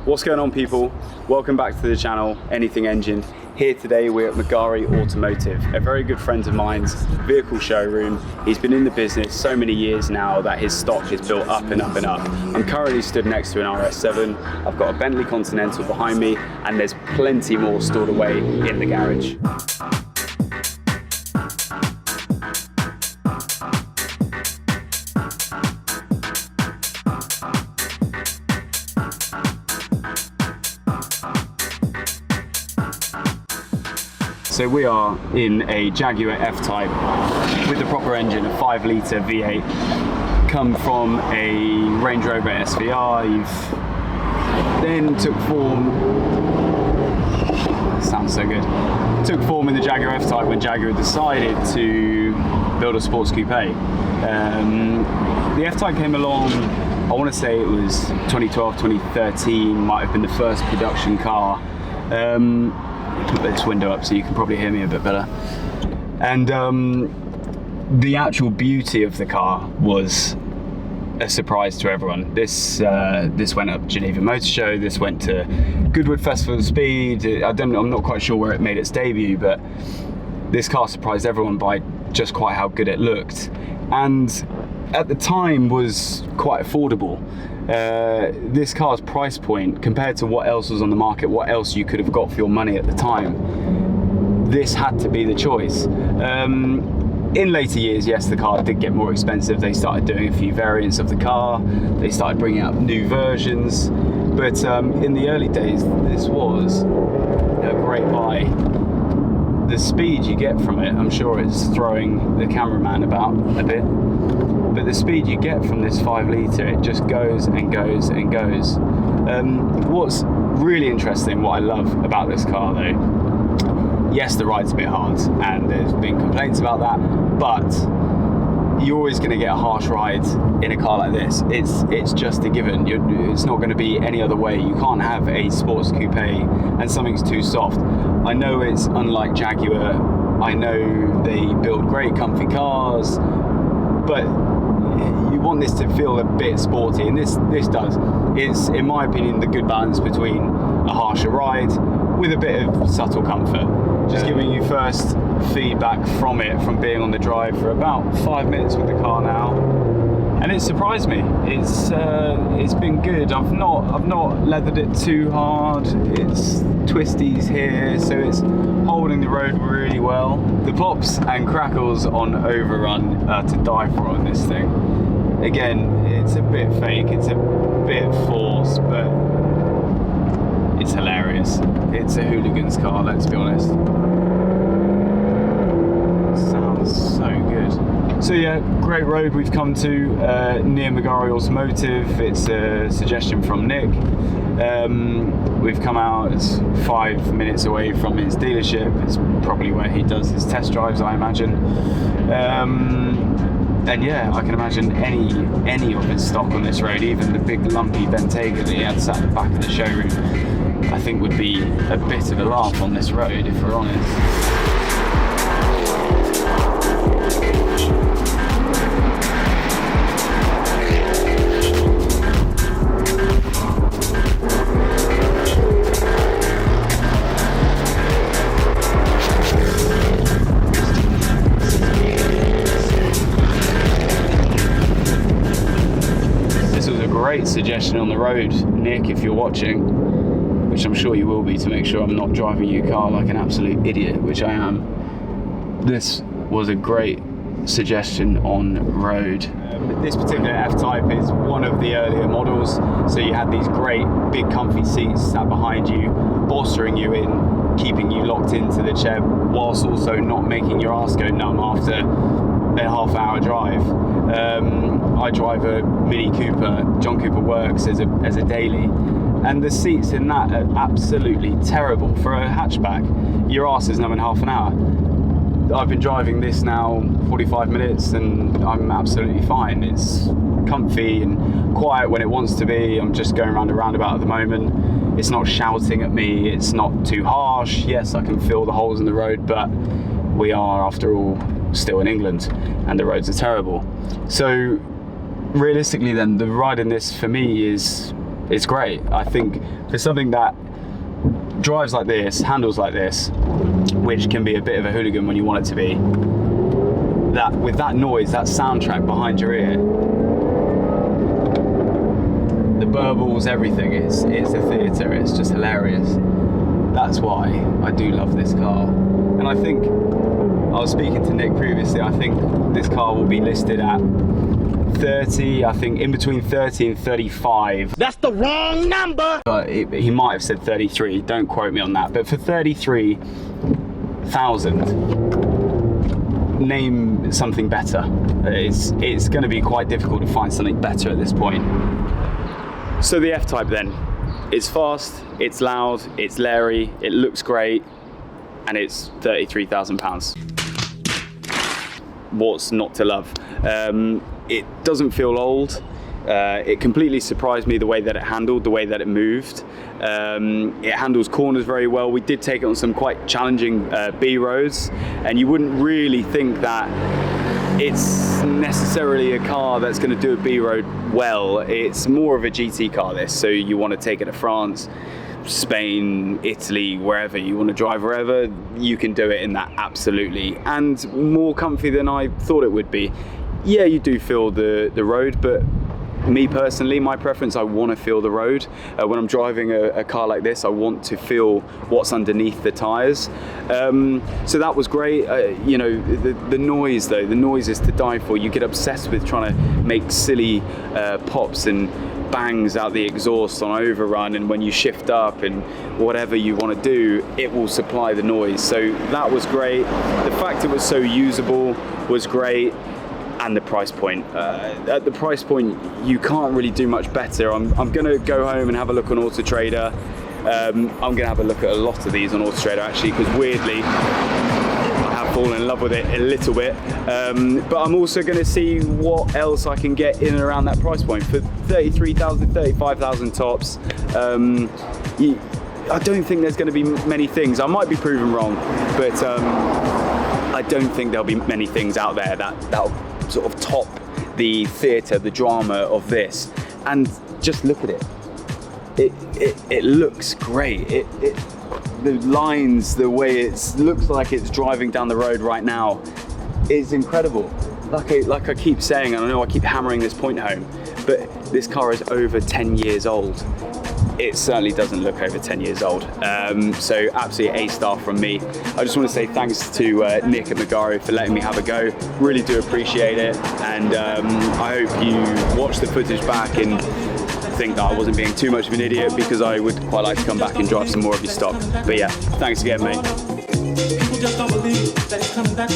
What's going on, people? Welcome back to the channel, Anything Engine. Here today we're at Magari Automotive, a very good friend of mine's vehicle showroom. He's been in the business so many years now that his stock is built up and up and up. I'm currently stood next to an RS7, I've got a Bentley Continental behind me, and there's plenty more stored away in the garage. So we are in a Jaguar F-Type with the proper engine, a 5-litre V8, come from a Range Rover SVR. You've then took form, sounds so good, took form in the Jaguar F-Type when Jaguar decided to build a sports coupe. The F-Type came along, I want to say it was 2012, 2013, might have been the first production car. Put this window up so you can probably hear me a bit better. And the actual beauty of the car was a surprise to everyone. This went up Geneva Motor Show, this went to Goodwood Festival of Speed. I'm not quite sure where it made its debut, but this car surprised everyone by just quite how good it looked. And at the time was quite affordable. This car's price point compared to what else was on the market, what else you could have got for your money at the time, this had to be the choice. In later years, yes, the car did get more expensive. They started doing a few variants of the car, they started bringing out new versions, but in the early days this was a great buy. The speed you get from it, I'm sure it's throwing the cameraman about a bit, but the speed you get from this 5-litre, it just goes and goes and goes. What's really interesting, what I love about this car though, yes, the ride's a bit hard and there's been complaints about that, but you're always going to get a harsh ride in a car like this. It's just a given. It's not going to be any other way. You can't have a sports coupe and something's too soft. I know it's unlike Jaguar, I know they build great comfy cars, but you want this to feel a bit sporty, and this does. It's, in my opinion, the good balance between a harsher ride with a bit of subtle comfort. Just giving you first feedback from it, from being on the drive for about 5 minutes with the car now, and it surprised me. It's been good. I've not leathered it too hard. It's twisties here, so it's holding the road really well. The pops and crackles on overrun are to die for on this thing. Again, it's a bit fake, it's a bit forced, but it's hilarious. It's a hooligan's car, let's be honest. Sounds so good. So yeah, great road we've come to near Magari Automotive. It's a suggestion from Nick. We've come out, it's 5 minutes away from his dealership. It's probably where he does his test drives, I imagine. And yeah, I can imagine any of his stock on this road, even the big lumpy Bentayga that he had sat at the back of the showroom, I think would be a bit of a laugh on this road, if we're honest. Great suggestion on the road, Nick, if you're watching, which I'm sure you will be, to make sure I'm not driving your car like an absolute idiot, which I am. This was a great suggestion on road. This particular F-Type is one of the earlier models, so you had these great big comfy seats sat behind you, bolstering you in, keeping you locked into the chair, whilst also not making your arse go numb after a half-hour drive. I drive a Mini Cooper, John Cooper Works, as a daily, and the seats in that are absolutely terrible for a hatchback. Your arse is numb in half an hour. I've been driving this now 45 minutes and I'm absolutely fine. It's comfy and quiet when it wants to be. I'm just going around a roundabout at the moment. It's not shouting at me, it's not too harsh. Yes, I can feel the holes in the road, but we are, after all, still in England and the roads are terrible. So realistically then, the ride in this for me is it's great. I think for something that drives like this, handles like this, which can be a bit of a hooligan when you want it to be, that with that noise, that soundtrack behind your ear, the burbles, everything, it's a theatre, it's just hilarious. That's why I do love this car. And I think, I was speaking to Nick previously, I think this car will be listed at 30, I think in between 30 and 35. That's the wrong number! But he might have said 33, don't quote me on that. But for 33,000, name something better. It's going to be quite difficult to find something better at this point. So the F-Type then, it's fast, it's loud, it's leery, it looks great, and it's £33,000. What's not to love? It doesn't feel old. It completely surprised me the way that it handled, the way that it moved. It handles corners very well. We did take it on some quite challenging B roads, and you wouldn't really think that it's necessarily a car that's going to do a B road well. It's more of a GT car, this, so you want to take it to France, Spain, Italy, wherever you want to drive, wherever you can do it in that, absolutely, and more comfy than I thought it would be. Yeah, you do feel the road, but me personally, my preference, I want to feel the road. When I'm driving a car like this, I want to feel what's underneath the tyres. So that was great. You know, the noise though, the noise is to die for. You get obsessed with trying to make silly pops and bangs out the exhaust on overrun, and when you shift up and whatever you want to do, it will supply the noise. So that was great. The fact it was so usable was great. And the price point. At the price point, you can't really do much better. I'm gonna go home and have a look on AutoTrader. I'm gonna have a look at a lot of these on AutoTrader actually, because weirdly, I have fallen in love with it a little bit. But I'm also gonna see what else I can get in and around that price point. For 33,000, 35,000 tops, I don't think there's gonna be many things. I might be proven wrong, but I don't think there'll be many things out there that'll sort of top the theatre, the drama of this. And just look at it. It looks great. The lines, the way it looks like it's driving down the road right now is incredible. Like I keep saying, and I know I keep hammering this point home, but this car is over 10 years old. It certainly doesn't look over 10 years old. So absolutely A-star from me. I just want to say thanks to Nick at Magari for letting me have a go. Really do appreciate it. And I hope you watch the footage back and think that I wasn't being too much of an idiot, because I would quite like to come back and drive some more of your stock. But yeah, thanks again, mate. People just don't believe that it's coming back.